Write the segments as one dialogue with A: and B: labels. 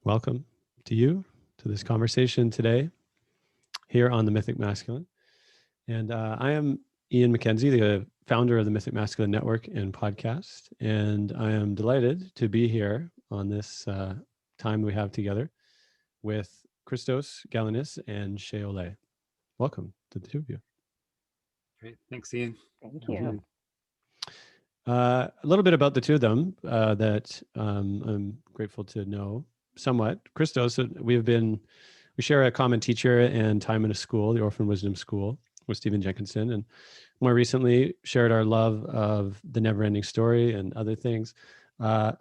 A: welcome to you to this conversation today here on the Mythic Masculine. And I am Ian Mackenzie, the founder of the Mythic Masculine Network and podcast. And I am delighted to be here on this time we have together with Christos Galanis and Shay. Welcome to the two of you.
B: Great. Thanks, Ian.
C: Thank you.
A: A little bit about the two of them that I'm grateful to know somewhat. Christos, we share a common teacher and time in a school, the Orphan Wisdom School with Stephen Jenkinson, and more recently shared our love of the Never-Ending Story and other things, to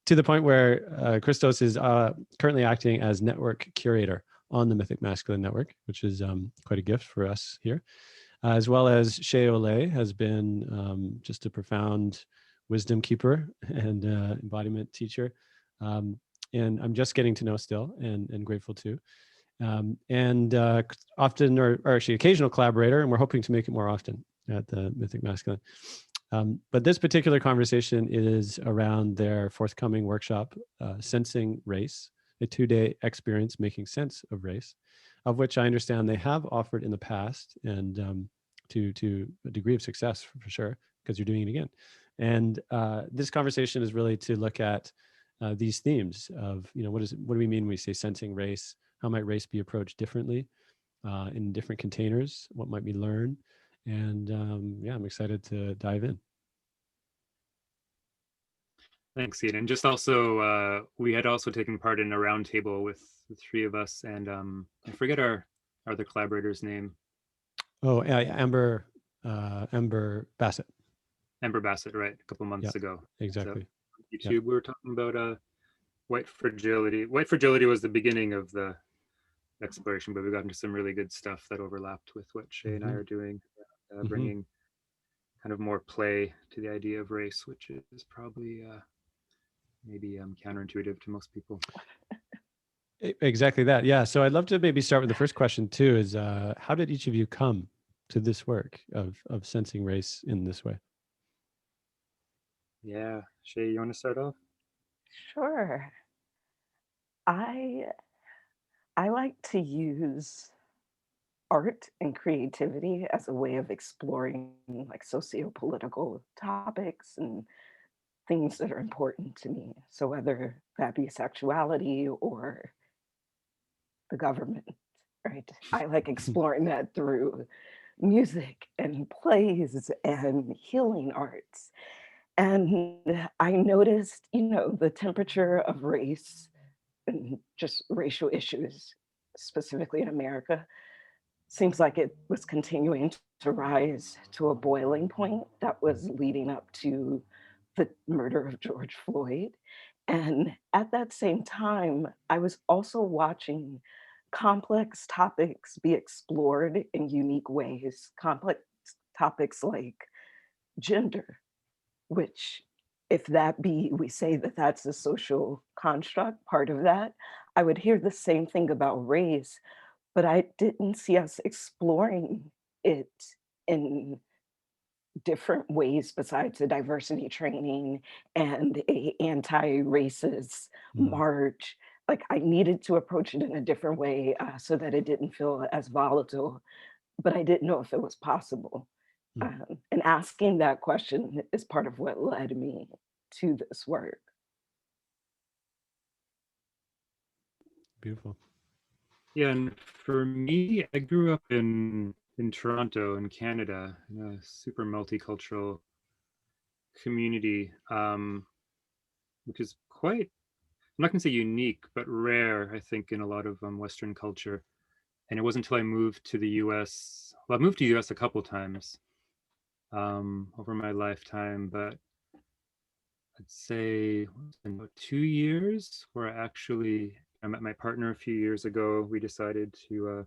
A: the point where Christos is currently acting as network curator on the Mythic Masculine Network, which is quite a gift for us here. As well as Shay has been just a profound wisdom keeper and embodiment teacher. And I'm just getting to know still and grateful too. And often, or actually occasional collaborator, and we're hoping to make it more often at the Mythic Masculine. But this particular conversation is around their forthcoming workshop, Sensing Race, a 2-day experience making sense of race, of which I understand they have offered in the past, and to a degree of success for sure, because you're doing it again. And this conversation is really to look at these themes of, what do we mean when we say sensing race? How might race be approached differently in different containers? What might we learn? And I'm excited to dive in.
B: Thanks, Ian. And just also, we had also taken part in a roundtable with the three of us, and I forget our other collaborator's name.
A: Oh, Amber Bassett.
B: Amber Bassett, right? A couple months ago.
A: Exactly.
B: So, YouTube, we were talking about white fragility. White fragility was the beginning of the exploration, but we got into some really good stuff that overlapped with what Shay and I are doing, bringing kind of more play to the idea of race, which is probably maybe counterintuitive to most people.
A: Exactly that. Yeah. So I'd love to maybe start with the first question too, is how did each of you come to this work of sensing race in this way?
B: Yeah. Shay, you want to start off?
C: Sure. I like to use art and creativity as a way of exploring like socio-political topics and things that are important to me. So whether that be sexuality or the government, right? I like exploring that through music and plays and healing arts. And I noticed, the temperature of race and just racial issues, specifically in America, seems like it was continuing to rise to a boiling point that was leading up to the murder of George Floyd. And at that same time, I was also watching complex topics be explored in unique ways, complex topics like gender, which if that be, we say that that's a social construct, part of that, I would hear the same thing about race, but I didn't see us exploring it in different ways besides the diversity training and a anti-racist march. Like I needed to approach it in a different way so that it didn't feel as volatile, but I didn't know if it was possible. And asking that question is part of what led me to this work.
A: Beautiful.
B: Yeah, and for me, I grew up in Toronto, in Canada, in a super multicultural community, which is quite, I'm not going to say unique, but rare, I think, in a lot of Western culture. And it wasn't until I moved to the US. Well, I've moved to the US a couple times over my lifetime, but I'd say it's been about 2 years where I met my partner a few years ago. We decided to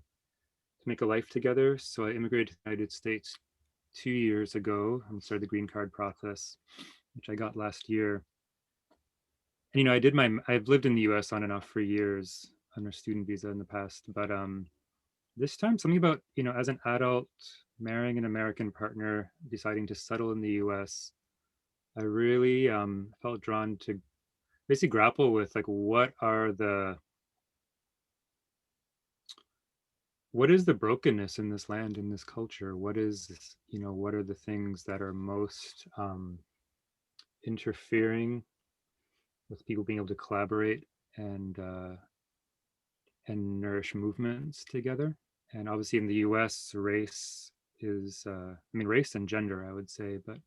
B: make a life together. So I immigrated to the United States 2 years ago and started the green card process, which I got last year. And I've lived in the US on and off for years under student visa in the past, but this time something about, as an adult marrying an American partner, deciding to settle in the US, I really felt drawn to basically grapple with like what is the brokenness in this land, in this culture? What is this, what are the things that are most interfering with people being able to collaborate and uh, and nourish movements together? And obviously in the US, race is, race and gender, I would say, but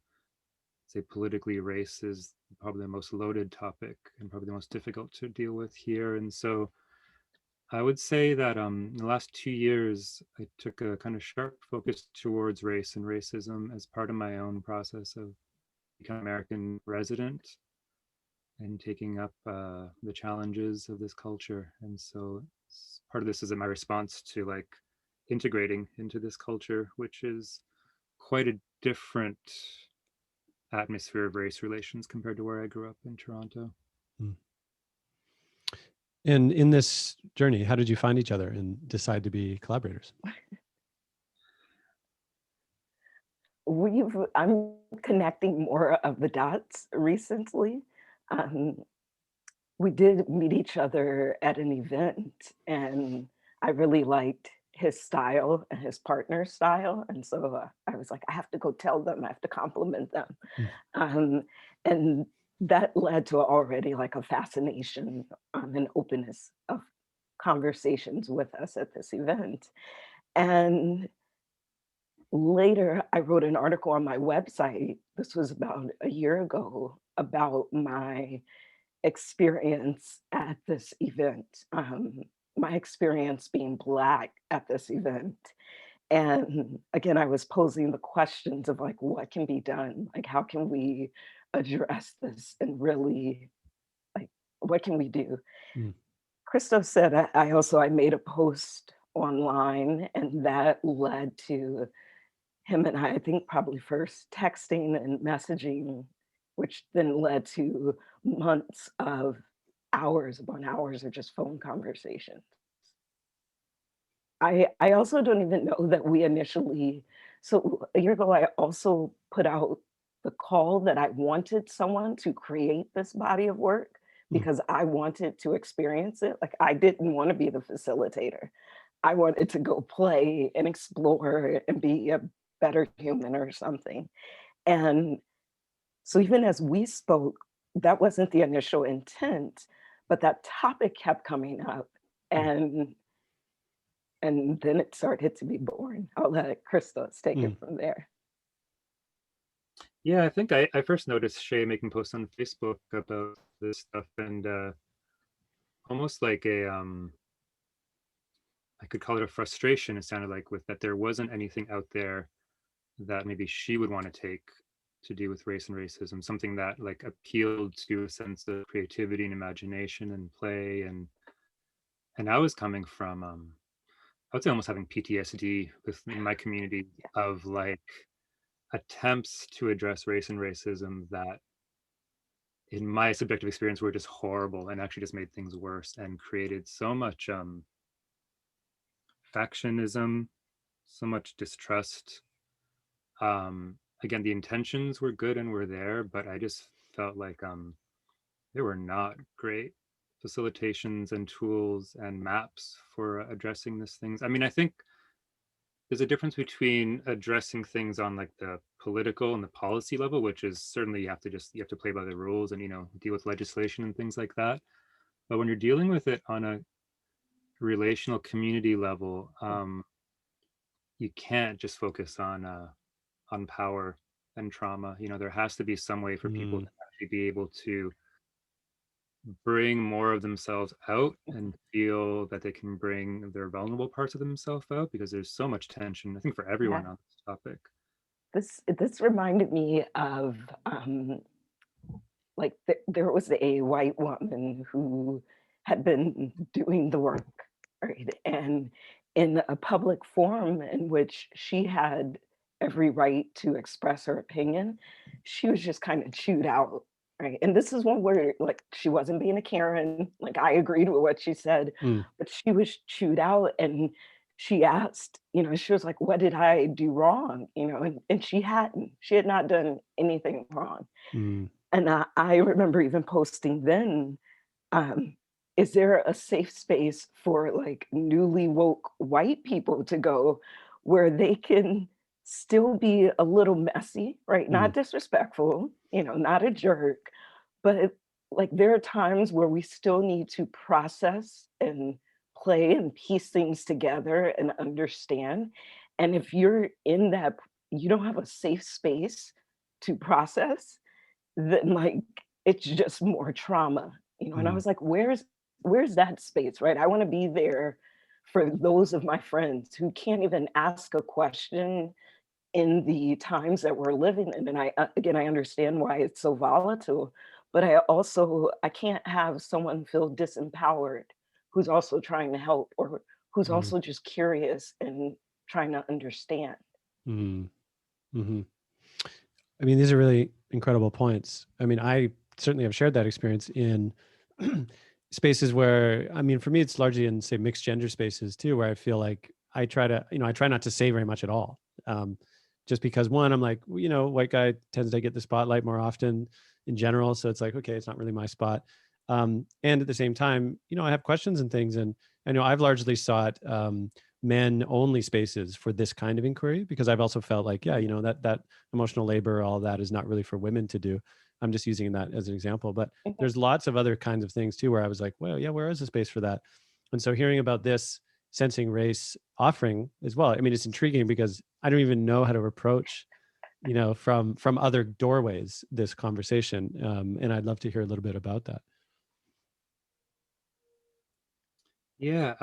B: say politically, race is probably the most loaded topic and probably the most difficult to deal with here. And so I would say that in the last 2 years, I took a kind of sharp focus towards race and racism as part of my own process of becoming an American resident and taking up the challenges of this culture. And so part of this is in my response to like integrating into this culture, which is quite a different atmosphere of race relations compared to where I grew up in Toronto.
A: Mm. And in this journey, how did you find each other and decide to be collaborators?
C: I'm connecting more of the dots recently. Um, we did meet each other at an event, and I really liked his style and his partner's style. And so I was like, I have to go tell them, I have to compliment them.
A: Mm.
C: And that led to already like a fascination and openness of conversations with us at this event. And later, I wrote an article on my website. This was about a year ago about my experience at this event, my experience being Black at this event. And again, I was posing the questions of like, what can be done? Like, how can we address this and really, like, what can we do?
A: Mm.
C: Christos said, I made a post online, and that led to him and I think probably first texting and messaging, which then led to months of hours upon hours of just phone conversations. I also don't even know that we initially, so a year ago, I also put out the call that I wanted someone to create this body of work
A: Mm.
C: because I wanted to experience it. Like, I didn't want to be the facilitator. I wanted to go play and explore and be a better human or something. And so even as we spoke, that wasn't the initial intent, but that topic kept coming up.
A: Mm.
C: And then it started to be born. I'll let Christos take
A: Mm.
C: it from there.
B: Yeah, I think I first noticed Shay making posts on Facebook about this stuff, and almost like I could call it a frustration. It sounded like with that there wasn't anything out there that maybe she would want to take to do with race and racism, something that like appealed to a sense of creativity and imagination and play. And I was coming from I would say almost having PTSD within my community of like attempts to address race and racism that in my subjective experience were just horrible and actually just made things worse and created so much factionism, so much distrust. Again, the intentions were good and were there, but I just felt like there were not great facilitations and tools and maps for addressing these things. I mean, I think there's a difference between addressing things on like the political and the policy level, which is certainly you have to play by the rules and deal with legislation and things like that. But when you're dealing with it on a relational community level, you can't just focus on power and trauma. There has to be some way for people
A: Mm.
B: to actually be able to bring more of themselves out and feel that they can bring their vulnerable parts of themselves out, because there's so much tension, I think, for
C: Yeah,
B: everyone on this topic.
C: this reminded me of like there was a white woman who had been doing the work, right? And in a public forum in which she had every right to express her opinion, she was just kind of chewed out, right? And this is one where like she wasn't being a Karen, like I agreed with what she said,
A: Mm.
C: but she was chewed out. And she asked, she was like, what did I do wrong? And she had not done anything wrong.
A: Mm.
C: And I remember even posting then, um, is there a safe space for like newly woke white people to go where they can still be a little messy, right?
A: Mm,
C: Not disrespectful, you know, not a jerk, but like there are times where we still need to process and play and piece things together and understand. And if you're in that, you don't have a safe space to process, then like it's just more trauma, you know. And I
A: mm,
C: was like, where's that space, right? I want to be there for those of my friends who can't even ask a question in the times that we're living in. And I again, I understand why it's so volatile, but I can't have someone feel disempowered who's also trying to help, or who's
A: mm,
C: also just curious and trying to understand.
A: mm, mhm. I mean, these are really incredible points. I mean, I certainly have shared that experience in spaces where, I mean, for me, it's largely in, say, mixed gender spaces too, where I feel like I try to, I try not to say very much at all. Um, just because one, I'm like, well, white guy tends to get the spotlight more often in general. So it's like, okay, it's not really my spot. And at the same time, I have questions and things. And I know I've largely sought men only spaces for this kind of inquiry, because I've also felt like, yeah, that emotional labor, all of that is not really for women to do. I'm just using that as an example, but
C: Mhm.
A: there's lots of other kinds of things too, where I was like, well, yeah, where is the space for that? And so hearing about this sensing race offering as well, I mean, it's intriguing because I don't even know how to approach, from other doorways, this conversation. And I'd love to hear a little bit about that.
B: Yeah.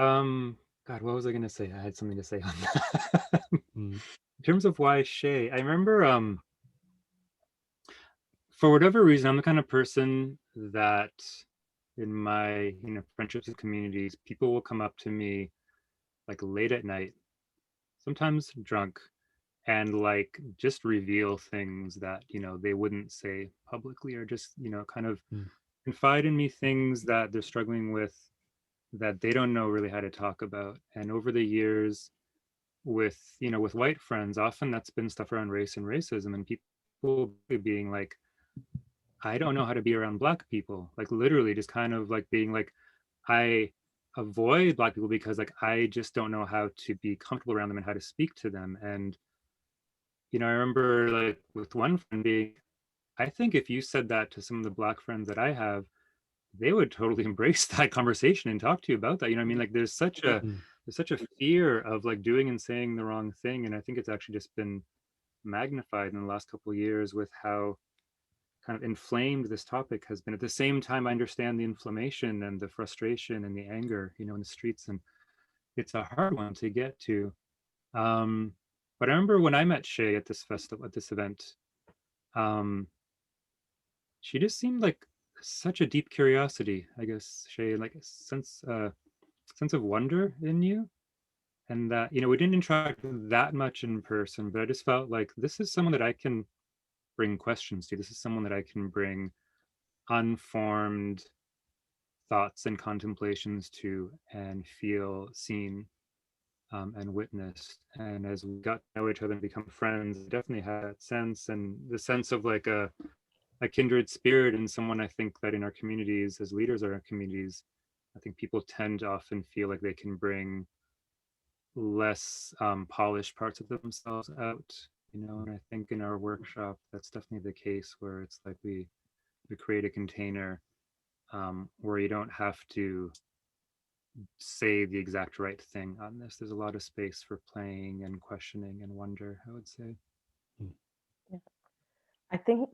B: God, what was I gonna say? I had something to say on that.
A: Mm,
B: In terms of why Shay, I remember for whatever reason, I'm the kind of person that in my friendships and communities, people will come up to me like late at night, sometimes drunk, and like just reveal things that they wouldn't say publicly, or just kind of
A: mm,
B: confide in me things that they're struggling with, that they don't know really how to talk about. And over the years, with with white friends, often that's been stuff around race and racism, and people being like, I don't know how to be around black people, like literally just kind of like being like, I avoid black people because like I just don't know how to be comfortable around them and how to speak to them. And I remember like with one friend being, I think if you said that to some of the black friends that I have, they would totally embrace that conversation and talk to you about that. You know what I mean? Like
A: mm,
B: there's such a fear of like doing and saying the wrong thing. And I think it's actually just been magnified in the last couple of years with how kind of inflamed this topic has been. At the same time, I understand the inflammation and the frustration and the anger, in the streets, and it's a hard one to get to. Um, but I remember when I met Shay at this festival, at this event, um, she just seemed like such a deep curiosity, I guess, Shay, like a sense of wonder in you. And that, we didn't interact that much in person, but I just felt like this is someone that I can bring questions to. This is someone that I can bring unformed thoughts and contemplations to, and feel seen, and witnessed. And as we got to know each other and become friends, I definitely had that sense, and the sense of like a kindred spirit, and someone I think that in our communities, as leaders of our communities, I think people tend to often feel like they can bring less polished parts of themselves out, and I think in our workshop, that's definitely the case, where it's like we create a container, where you don't have to say the exact right thing on this. There's a lot of space for playing and questioning and wonder, I would say.
A: mm,
C: Yeah. I think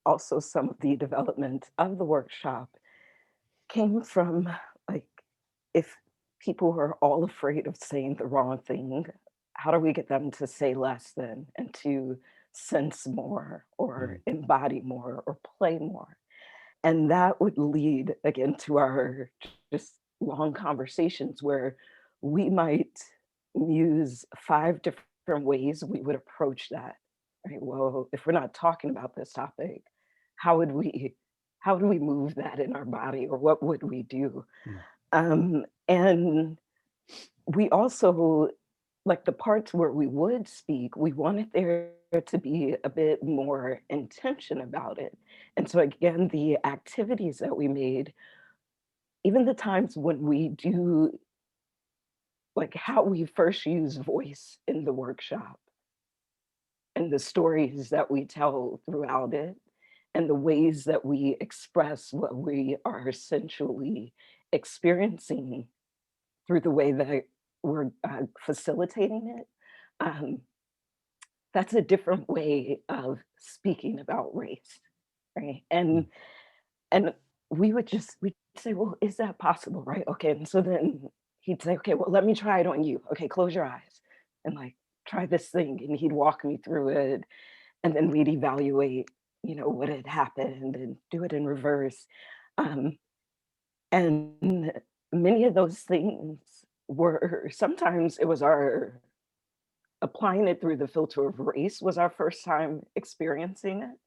C: also some of the development of the workshop came from like, if people are all afraid of saying the wrong thing, how do we get them to say less then and to sense more or
A: mm,
C: embody more or play more? And that would lead again to our just long conversations where we might use 5 different ways we would approach that. Right. Well, if we're not talking about this topic, how would we how do we move that in our body, or what would we do?
A: mm,
C: And we also, like the parts where we would speak, we wanted there to be a bit more intention about it. And so again, the activities that we made, even the times when we do, like how we first use voice in the workshop and the stories that we tell throughout it, and the ways that we express what we are essentially experiencing through the way that we're facilitating it. Um, that's a different way of speaking about race, right?
A: Mm.
C: And we'd say, well, is that possible, right? Okay, and so then he'd say, okay, well, let me try it on you. Okay, close your eyes and like try this thing, and he'd walk me through it, and then we'd evaluate, what had happened and do it in reverse. Um, and many of those things were sometimes it was our applying it through the filter of race was our first time experiencing it.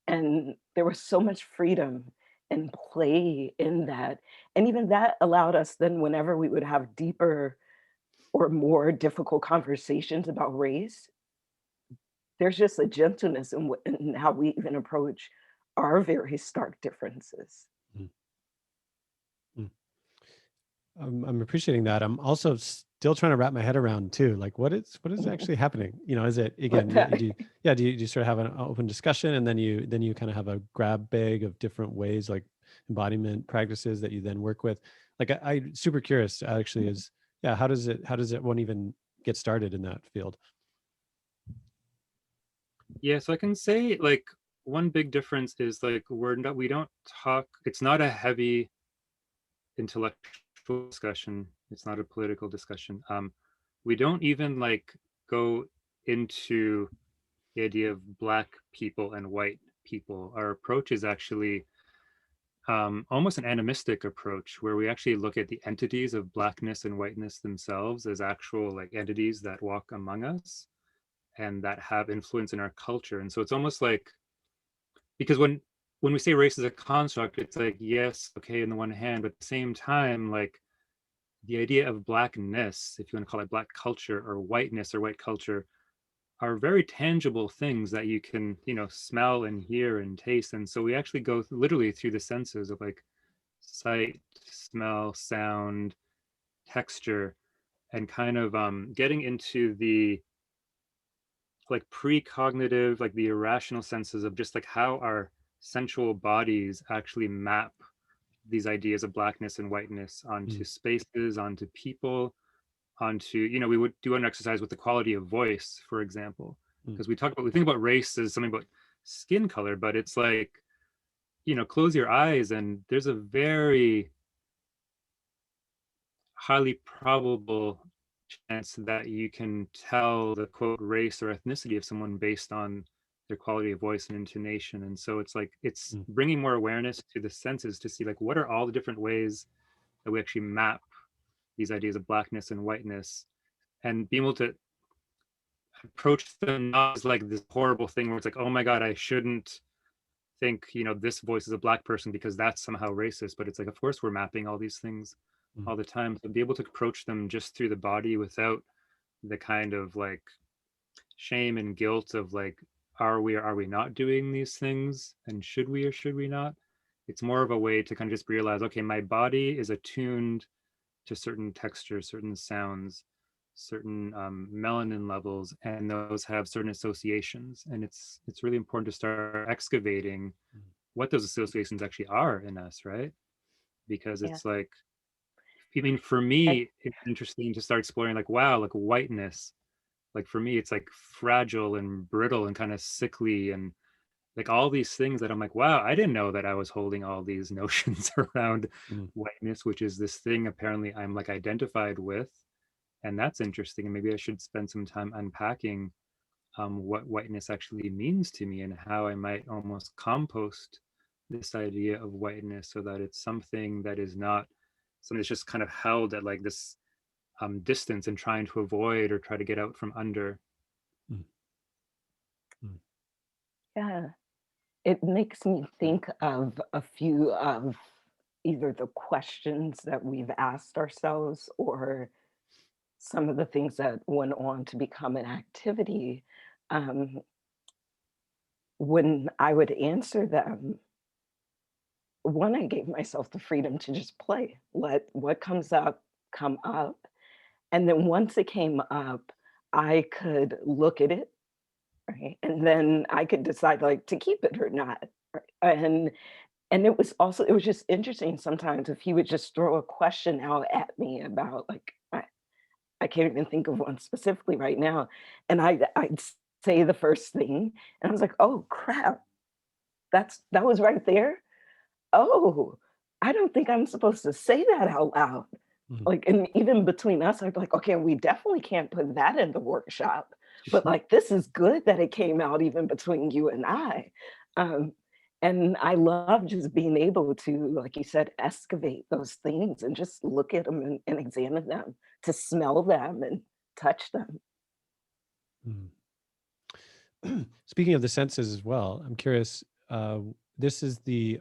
C: And there was so much freedom and play in that. And even that allowed us then, whenever we would have deeper or more difficult conversations about race, there's just a gentleness in how we even approach our very stark differences.
A: Mm. Mm. I'm appreciating that. I'm also still trying to wrap my head around too, like what is actually happening? Is it again? Do you sort of have an open discussion, and then you kind of have a grab bag of different ways, like embodiment practices that you then work with? Like I super curious actually is, yeah, how does it one even get started in that field?
B: Yeah, so I can say like one big difference is like we don't talk, it's not a heavy intellectual discussion. It's not a political discussion. We don't even like go into the idea of Black people and white people. Our approach is actually almost an animistic approach, where we actually look at the entities of Blackness and whiteness themselves as actual like entities that walk among us and that have influence in our culture. And so it's almost like, because when we say race is a construct, it's like, yes, okay, on the one hand, but at the same time, like the idea of Blackness, if you want to call it Black culture, or whiteness or white culture, are very tangible things that you can, smell and hear and taste. And so we actually go literally through the senses of like sight, smell, sound, texture, and kind of getting into the like precognitive, like the irrational senses of just like how our sensual bodies actually map these ideas of Blackness and whiteness onto
A: Mm.
B: spaces, onto people, onto, we would do an exercise with the quality of voice, for example,
A: Mm.
B: because we think about race as something about skin color, but it's like, close your eyes and there's a very highly probable chance that you can tell the quote race or ethnicity of someone based on their quality of voice and intonation. And so it's like it's
A: Mm.
B: bringing more awareness to the senses to see like what are all the different ways that we actually map these ideas of Blackness and whiteness, and being able to approach them not as like this horrible thing where it's like, oh my god, I shouldn't think this voice is a Black person because that's somehow racist. But it's like, of course we're mapping all these things
A: Mm.
B: all the time. So be able to approach them just through the body without the kind of like shame and guilt of like, are we or are we not doing these things, and should we or should we not. It's more of a way to kind of just realize, okay, my body is attuned to certain textures, certain sounds, certain melanin levels, and those have certain associations. And it's really important to start excavating
A: Mm.
B: what those associations actually are in us, right? Because
C: Yeah.
B: it's like, I mean, for
C: And
B: me, it's interesting to start exploring like, wow, like whiteness. Like for me, it's like fragile and brittle and kind of sickly and like all these things that I'm like, wow, I didn't know that I was holding all these notions around
A: Mm.
B: whiteness, which is this thing apparently I'm like identified with. And that's interesting. And maybe I should spend some time unpacking what whiteness actually means to me and how I might almost compost this idea of whiteness so that it's something that is not something that's just kind of held at like this distance and trying to avoid or try to get out from under.
A: Mm. Mm.
C: yeah, it makes me think of a few of either the questions that we've asked ourselves or some of the things that went on to become an activity. Um, when I would answer them, one, I gave myself the freedom to just play, let what comes up come up. And then once it came up, I could look at it, right? And then I could decide like to keep it or not. Right? And it was just interesting sometimes if he would just throw a question out at me about like I can't even think of one specifically right now. And I'd say the first thing and I was like, oh crap, that was right there. Oh, I don't think I'm supposed to say that out loud.
A: Mhm.
C: Like, and even between us, I'd be like, okay, we definitely can't put that in the workshop. But like, this is good that it came out even between you and I. Um, and I love just being able to, like you said, excavate those things and just look at them and examine them, to smell them and touch them.
A: Mhm. Speaking of the senses as well, I'm curious. This is the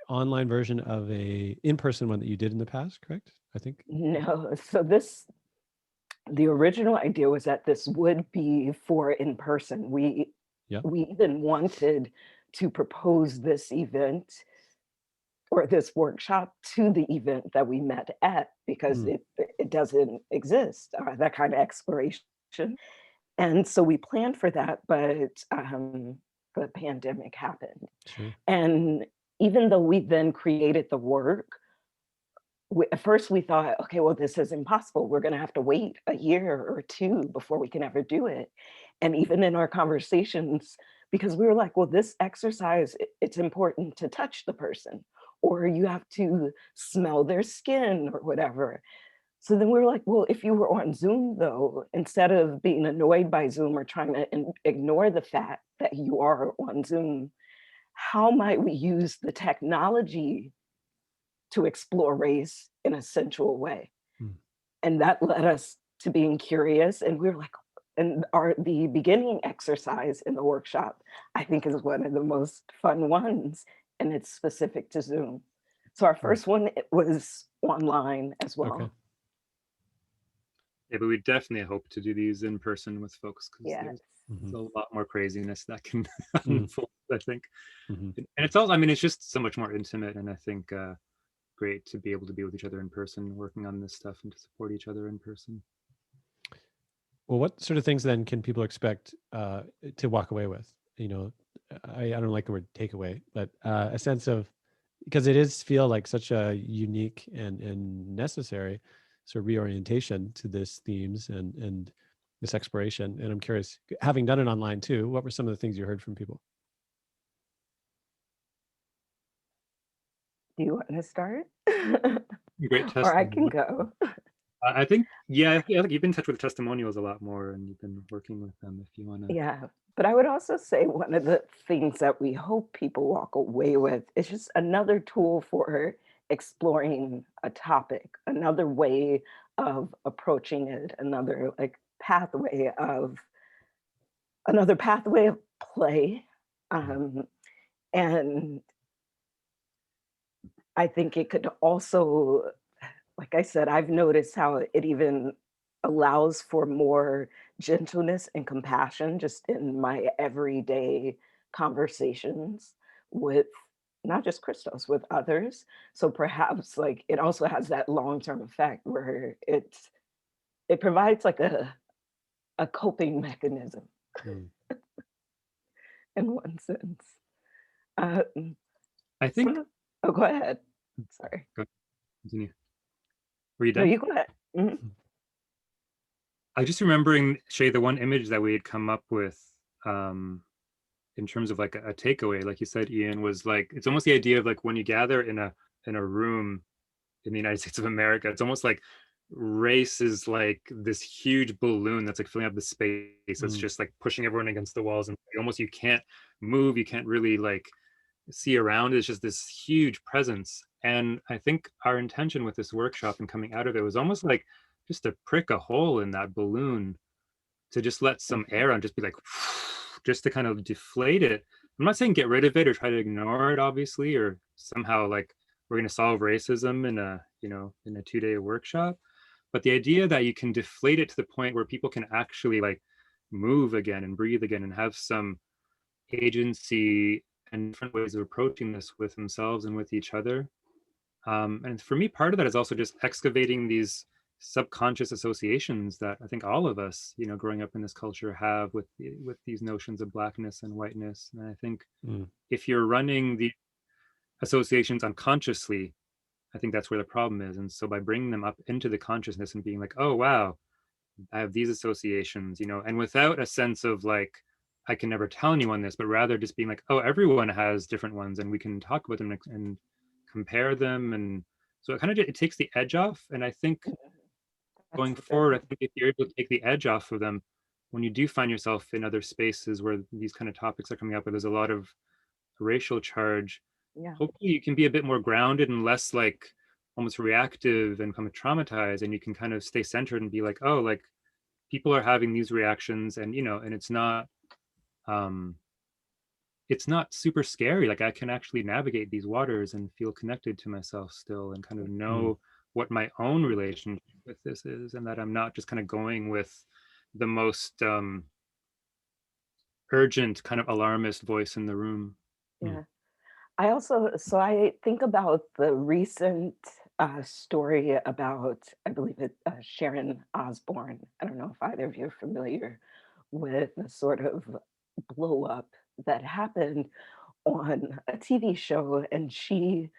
A: online version of a in-person one that you did in the past, correct? I think.
C: No, so the original idea was that this would be for in person.
A: Yeah.
C: We even wanted to propose this event or this workshop to the event that we met at because
A: Mm,
C: it doesn't exist, that kind of exploration. And so we planned for that, but the pandemic happened.
A: sure.
C: And even though we then created the work, at first we thought, okay, well, this is impossible. We're going to have to wait a year or two before we can ever do it. And even in our conversations, because we were like, well, this exercise, it's important to touch the person, or you have to smell their skin or whatever. So then we were like, well, if you were on Zoom, though, instead of being annoyed by Zoom or trying to ignore the fact that you are on Zoom, how might we use the technology to explore race in a sensual way?
A: Mm,
C: And that led us to being curious. And we were like, and the beginning exercise in the workshop, I think is one of the most fun ones, and it's specific to Zoom. So our
A: mm.
C: first one it was online as
A: Okay.
C: well.
B: Yeah, but we definitely hope to do these in person with folks because
C: Yes.
B: there's
A: Mhm,
B: a lot more craziness that can
A: mm,
B: unfold, I think.
A: mhm.
B: And it's also, I mean, it's just so much more intimate, and I think great to be able to be with each other in person, working on this stuff, and to support each other in person.
A: Well, what sort of things then can people expect to walk away with? You know, I don't like the word takeaway, but a sense of, because it is feel like such a unique and necessary sort of reorientation to this themes and this exploration. And I'm curious, having done it online too, what were some of the things you heard from people?
C: Do you want to start?
B: Great
C: Or I can
B: testimony.
C: go.
B: I think, yeah, I think you've been in touch with testimonials a lot more, and you've been working with them if you want to.
C: Yeah. But I would also say one of the things that we hope people walk away with is just another tool for exploring a topic, another way of approaching it, another pathway of play.
A: Mm,
C: Um, and I think it could also, like I said, I've noticed how it even allows for more gentleness and compassion just in my everyday conversations with not just Christos, with others. So perhaps like it also has that long-term effect where it provides like a coping mechanism
A: mm.
C: in one sense. Um,
B: I
C: some
B: think,
C: of, oh, go ahead. Sorry.
B: go continue. Were you
C: No,
B: done?
C: you go ahead. Mhm.
B: I just remembering, Shay, the one image that we had come up with um, in terms of like a takeaway, like you said, Ian, was like it's almost the idea of like when you gather in a room in the United States of America, it's almost like race is like this huge balloon that's like filling up the space. It's
A: Mm,
B: just like pushing everyone against the walls, and almost you can't move, you can't really like see around. It's just this huge presence. And I think our intention with this workshop and coming out of it was almost like just to prick a hole in that balloon, to just let some
C: Mhm.
B: air on, just be like, just to kind of deflate it. I'm not saying get rid of it or try to ignore it, obviously, or somehow like we're going to solve racism in a, you know, in a 2-day workshop. But the idea that you can deflate it to the point where people can actually like move again and breathe again and have some agency and different ways of approaching this with themselves and with each other. And for me, part of that is also just excavating these subconscious associations that I think all of us, growing up in this culture have with these notions of blackness and whiteness. And I think if you're running the associations unconsciously, I think that's where the problem is. And so by bringing them up into the consciousness and being like, oh, wow, I have these associations, and without a sense of like, I can never tell anyone this, but rather just being like, oh, everyone has different ones and we can talk about them and compare them. And so it kind of, it takes the edge off. And I think
C: That's
B: going
C: a
B: forward, I
C: good.
B: think if you're able to take the edge off of them, when you do find yourself in other spaces where these kind of topics are coming up, where there's a lot of racial charge,
C: Yeah.
B: hopefully you can be a bit more grounded and less like almost reactive and kind of traumatized, and you can kind of stay centered and be like, oh, like people are having these reactions, and and it's not super scary. Like I can actually navigate these waters and feel connected to myself still, and kind of know what my own relationship with this is, and that I'm not just kind of going with the most urgent kind of alarmist voice in the room.
C: Yeah. I think about the recent story about, I believe it, Sharon Osbourne. I don't know if either of you are familiar with the sort of blow up that happened on a TV show. And she,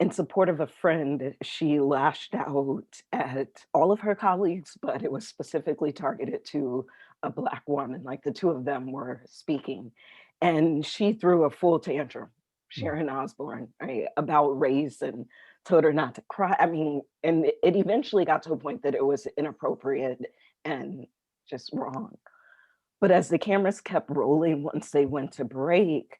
C: in support of a friend, she lashed out at all of her colleagues, but it was specifically targeted to a Black woman. Like the two of them were speaking, and she threw a full tantrum, Sharon Osbourne, right, about race, and told her not to cry. I mean, and it eventually got to a point that it was inappropriate and just wrong. But as the cameras kept rolling once they went to break,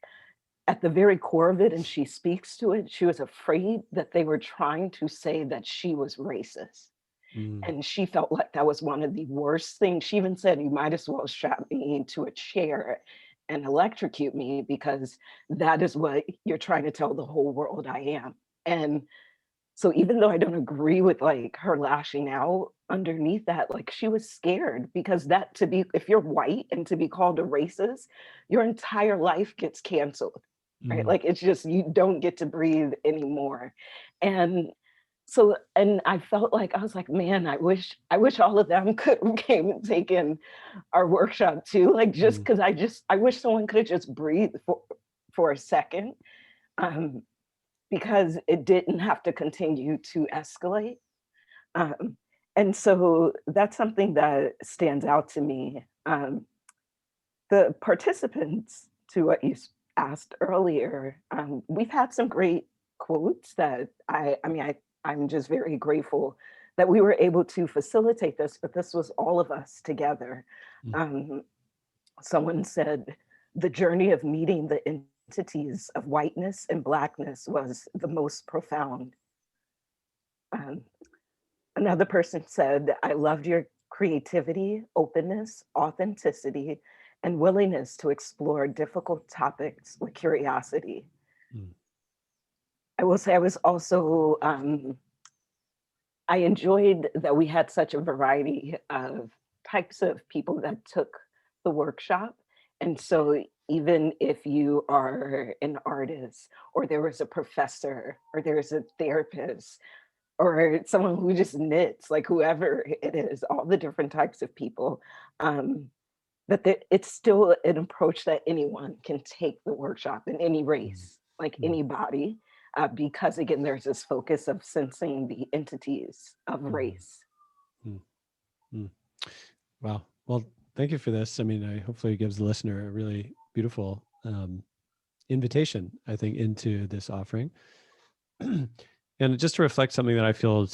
C: at the very core of it, and she speaks to it, she was afraid that they were trying to say that she was racist. And she felt like that was one of the worst things. She even said, you might as well strap me into a chair and electrocute me, because that is what you're trying to tell the whole world I am. And so even though I don't agree with like her lashing out, underneath that, like she was scared, because that, to be, if you're white and to be called a racist, your entire life gets canceled, right? Like it's just, you don't get to breathe anymore. And so, and I felt like, I was like, man, I wish all of them could have came and taken our workshop too. Like, just because I wish someone could have just breathed for a second. Because it didn't have to continue to escalate. Um, and so that's something that stands out to me. The participants, to what you asked earlier, we've had some great quotes that I'm just very grateful that we were able to facilitate this, but this was all of us together. Someone said, the journey of meeting the entities of whiteness and blackness was the most profound. Another person said, I loved your creativity, openness, authenticity, and willingness to explore difficult topics with curiosity. I will say I was also, I enjoyed that we had such a variety of types of people that took the workshop. And so even if you are an artist, or there was a professor, or there's a therapist, or someone who just knits, like whoever it is, all the different types of people, it's still an approach that anyone can take the workshop in any race, like anybody, because again, there's this focus of sensing the entities of race.
A: Wow. Well, thank you for this. I mean, hopefully it gives the listener a really beautiful invitation, I think, into this offering. And just to reflect something that I feel,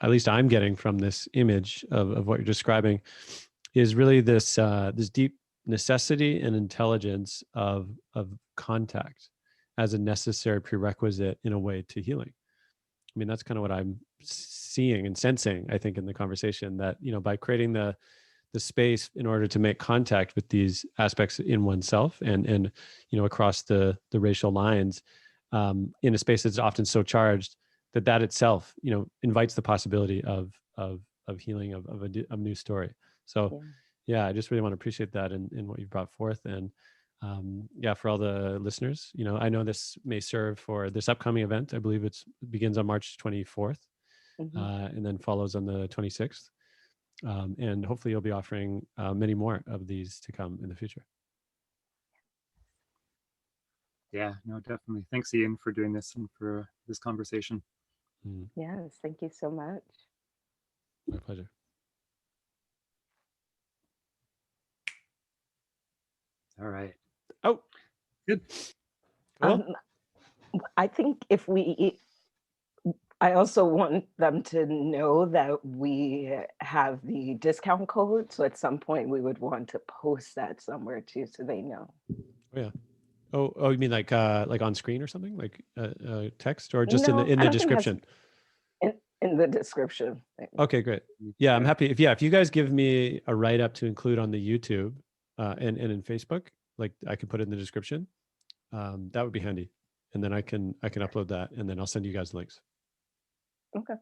A: at least I'm getting from this image of what you're describing, is really this this deep necessity and intelligence of contact as a necessary prerequisite in a way to healing. I mean, that's kind of what I'm seeing and sensing, I think, in the conversation, that, by creating the space in order to make contact with these aspects in oneself and across the racial lines, in a space that's often so charged, that itself, invites the possibility of healing, of a new story. So yeah, I just really want to appreciate that in what you've brought forth. And yeah, for all the listeners, I know this may serve for this upcoming event. I believe it begins on March 24th, and then follows on the 26th. And hopefully you'll be offering many more of these to come in the future.
B: Yeah, no, definitely. Thanks, Ian, for doing this and for this conversation.
C: Yes, thank you so much.
A: My pleasure.
B: All right.
A: Oh,
B: good.
A: Cool.
C: I think I also want them to know that we have the discount code. So at some point we would want to post that somewhere too, so they know.
A: Oh, yeah. Oh, you mean like on screen or something, like text, or just in the description?
C: In the description.
A: Okay, great. Yeah, I'm happy. If you guys give me a write up to include on the YouTube and in Facebook, like I could put it in the description, that would be handy. And then I can upload that, and then I'll send you guys links.
C: Okay.